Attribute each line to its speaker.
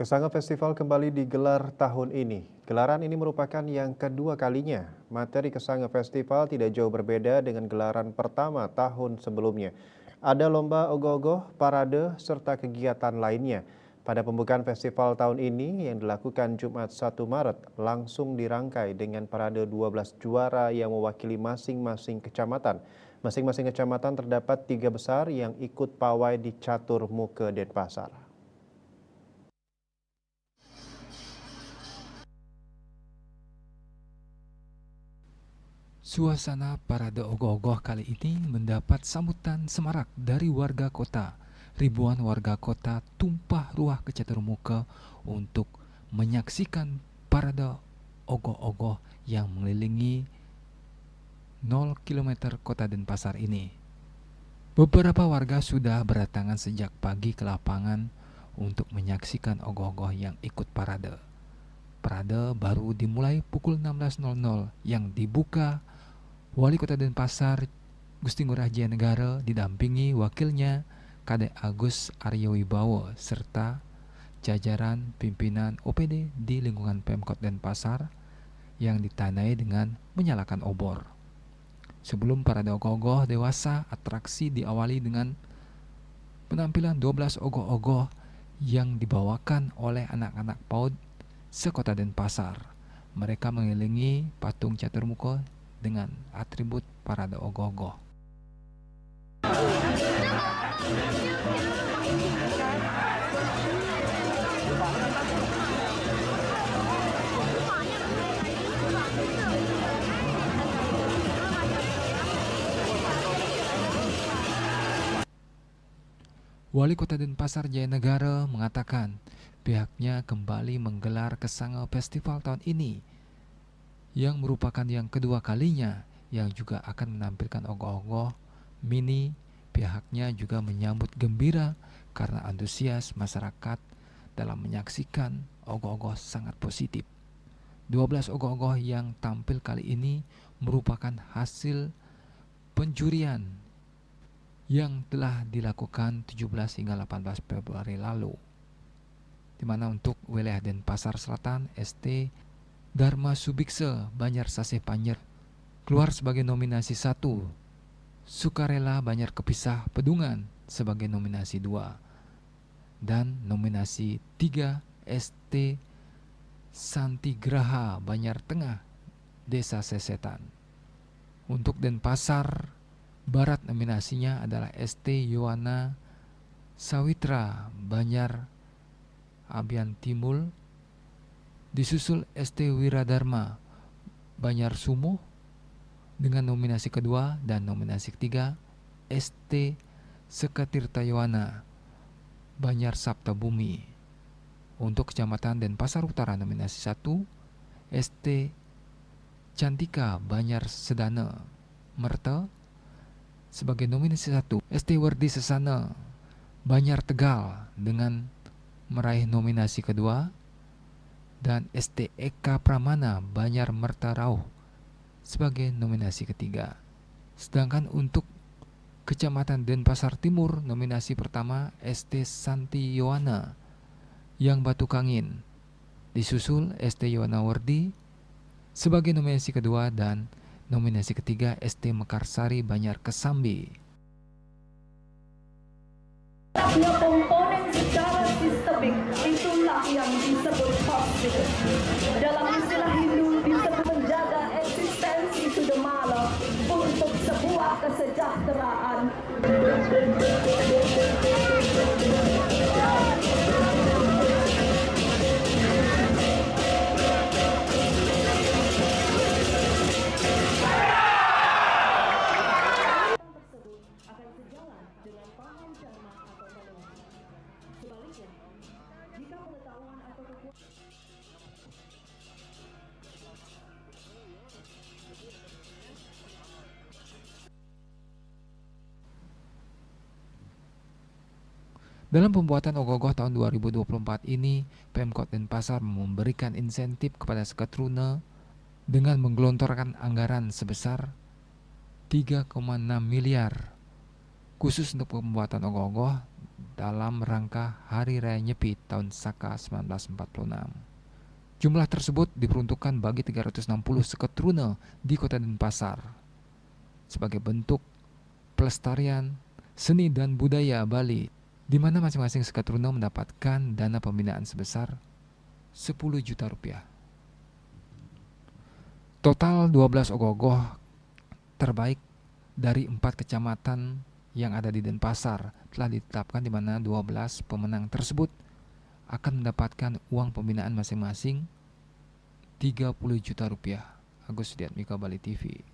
Speaker 1: Kesanga Festival kembali digelar tahun ini. Gelaran ini merupakan yang kedua kalinya. Materi Kesanga Festival tidak jauh berbeda dengan gelaran pertama tahun sebelumnya. Ada lomba ogoh-ogoh, parade, serta kegiatan lainnya. Pada pembukaan festival tahun ini yang dilakukan Jumat 1 Maret langsung dirangkai dengan parade 12 juara yang mewakili masing-masing kecamatan. Masing-masing kecamatan terdapat 3 besar yang ikut pawai di Catur Muke Denpasar.
Speaker 2: Suasana parade ogoh-ogoh kali ini mendapat sambutan semarak dari warga kota. Ribuan warga kota tumpah ruah ke Caturmuka untuk menyaksikan parade ogoh-ogoh yang mengelilingi 0 km kota Denpasar ini. Beberapa warga sudah berdatangan sejak pagi ke lapangan untuk menyaksikan ogoh-ogoh yang ikut parade. Parade baru dimulai pukul 16.00 yang dibuka Wali Kota Denpasar Gusti Ngurah Jaya Negara didampingi wakilnya Kadek Agus Aryo Wibowo serta jajaran pimpinan OPD di lingkungan Pemkot Denpasar yang ditandai dengan menyalakan obor. Sebelum parade ogoh-ogoh dewasa, atraksi diawali dengan penampilan 12 ogoh-ogoh yang dibawakan oleh anak-anak PAUD sekota Denpasar. Mereka mengelilingi patung Caturmuka dengan atribut parade ogoh-ogoh. Wali Kota Denpasar Jaya Negara mengatakan pihaknya kembali menggelar Kesanga Festival tahun ini yang merupakan yang kedua kalinya yang juga akan menampilkan ogoh-ogoh mini. Pihaknya juga menyambut gembira karena antusias masyarakat dalam menyaksikan ogoh-ogoh sangat positif. 12 ogoh-ogoh yang tampil kali ini merupakan hasil penjurian yang telah dilakukan 17 hingga 18 Februari lalu, di mana untuk wilayah Denpasar Selatan, ST Dharma Subikse Banjar Saseh Panjer keluar sebagai nominasi 1, Sukarela Banjar Kepisah Pedungan sebagai nominasi 2, dan nominasi 3 ST Santigraha Banjar Tengah Desa Sesetan. Untuk Denpasar Barat nominasinya adalah ST Yowana Sawitra Banjar Abian Timul, disusul ST Wiradharma Banjar Sumuh dengan nominasi kedua, dan nominasi ketiga ST Sekatirta Yowana Banjar Sabta Bumi. Untuk Kecamatan Denpasar Utara nominasi 1 ST Cantika Banjar Sedana Merte sebagai nominasi 1, ST Werdi Sesana Banjar Tegal dengan meraih nominasi kedua, dan ST Eka Pramana Banjar Merta Rauh sebagai nominasi ketiga. Sedangkan untuk Kecamatan Denpasar Timur nominasi pertama ST Santi Yowana yang Batu Kangin, disusul ST Yowana Werdi sebagai nominasi kedua, dan nominasi ketiga ST Mekarsari Banjar Kesambi.
Speaker 3: Komponen secara sistemik itulah yang disebut hospital. Dalam istilah Hindu disebut menjaga eksistensi Sudamala untuk sebuah kesejahteraan.
Speaker 2: Dalam pembuatan ogoh-ogoh tahun 2024 ini, Pemkot Denpasar memberikan insentif kepada Sekatruna dengan menggelontorkan anggaran sebesar 3,6 miliar khusus untuk pembuatan ogoh-ogoh dalam rangka Hari Raya Nyepi tahun Saka 1946. Jumlah tersebut diperuntukkan bagi 360 seketruna di Kota Denpasar sebagai bentuk pelestarian seni dan budaya Bali, di mana masing-masing seketruna mendapatkan dana pembinaan sebesar 10 juta rupiah. Total 12 ogoh-ogoh terbaik dari 4 kecamatan yang ada di Denpasar telah ditetapkan, di mana 12 pemenang tersebut akan mendapatkan uang pembinaan masing-masing 30 juta rupiah. Agus Diatmika, Bali TV.